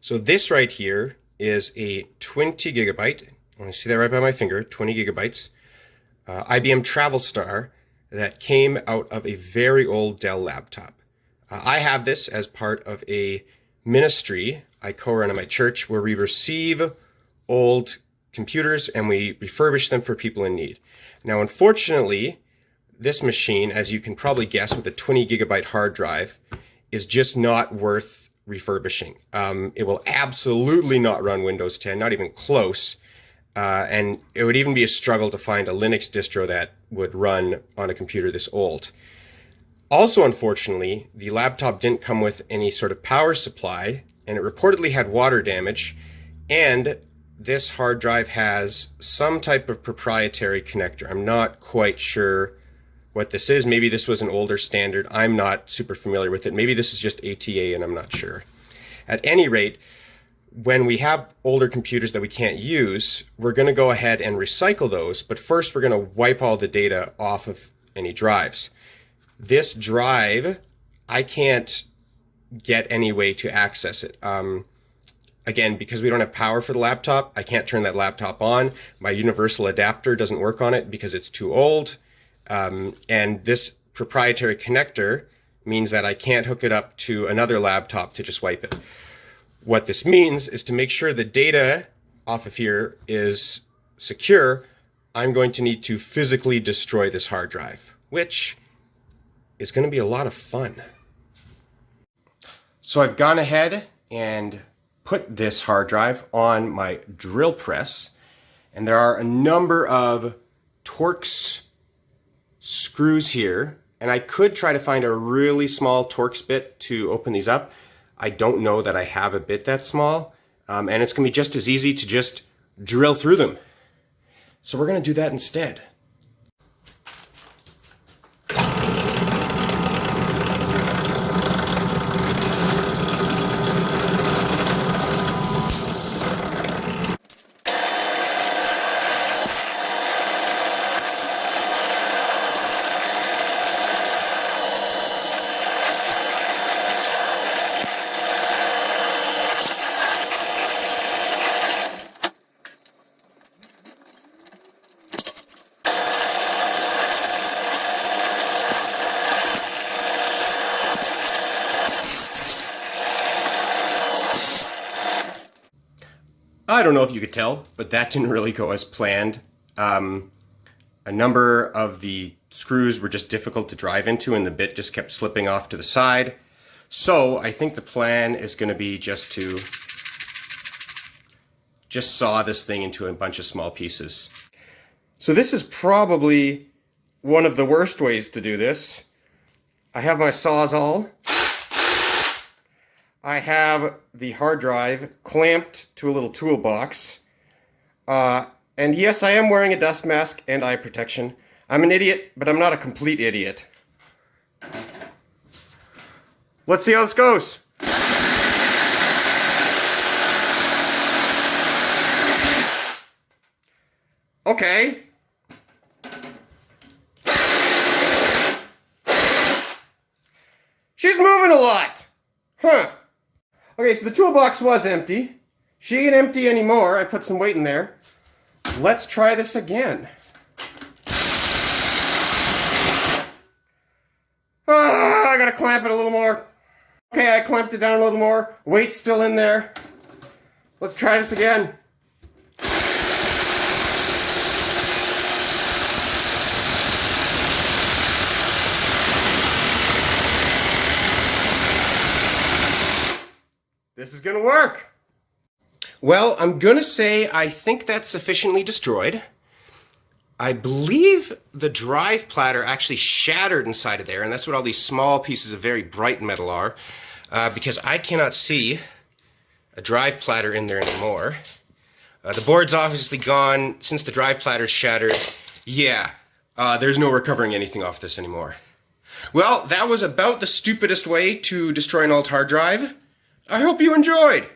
So this right here is a 20 gigabyte, you see that right by my finger, 20 gigabytes, IBM Travelstar that came out of a very old Dell laptop. I have this as part of a ministry I co-run in my church where we receive old computers and we refurbish them for people in need. Now, unfortunately, this machine, as you can probably guess, with a 20 gigabyte hard drive, is just not worth refurbishing. It will absolutely not run Windows 10, not even close. And it would even be a struggle to find a Linux distro that would run on a computer this old. Also, unfortunately, the laptop didn't come with any sort of power supply, and it reportedly had water damage, and this hard drive has some type of proprietary connector. I'm not quite sure what this is. Maybe this was an older standard. I'm not super familiar with it. Maybe this is just ATA and I'm not sure. At any rate, when we have older computers that we can't use, we're going to go ahead and recycle those. But first, we're going to wipe all the data off of any drives. This drive, I can't get any way to access it. Again, because we don't have power for the laptop, I can't turn that laptop on. My universal adapter doesn't work on it because it's too old. And this proprietary connector means that I can't hook it up to another laptop to just wipe it. What this means is to make sure the data off of here is secure, I'm going to need to physically destroy this hard drive, which is going to be a lot of fun. So I've gone ahead and put this hard drive on my drill press, and there are a number of Torx screws here, and I could try to find a really small Torx bit to open these up. I don't know that I have a bit that small, and it's going to be just as easy to just drill through them. So we're going to do that instead. I don't know if you could tell, but that didn't really go as planned. A number of the screws were just difficult to drive into and the bit just kept slipping off to the side. So I think the plan is going to be just to saw this thing into a bunch of small pieces. So this is probably one of the worst ways to do this. I have my Sawzall. I have the hard drive clamped to a little toolbox. And yes, I am wearing a dust mask and eye protection. I'm an idiot, but I'm not a complete idiot. Let's see how this goes. Okay. She's moving a lot. Huh. Okay, so the toolbox was empty. She ain't empty anymore. I put some weight in there. Let's try this again. I gotta clamp it a little more. Okay, I clamped it down a little more. Weight's still in there. Let's try this again. This is gonna work. Well, I'm gonna say I think that's sufficiently destroyed. I believe the drive platter actually shattered inside of there, and that's what all these small pieces of very bright metal are, because I cannot see a drive platter in there anymore. The board's obviously gone. Since the drive platter's shattered, yeah, there's no recovering anything off this anymore. Well, that was about the stupidest way to destroy an old hard drive. I hope you enjoyed!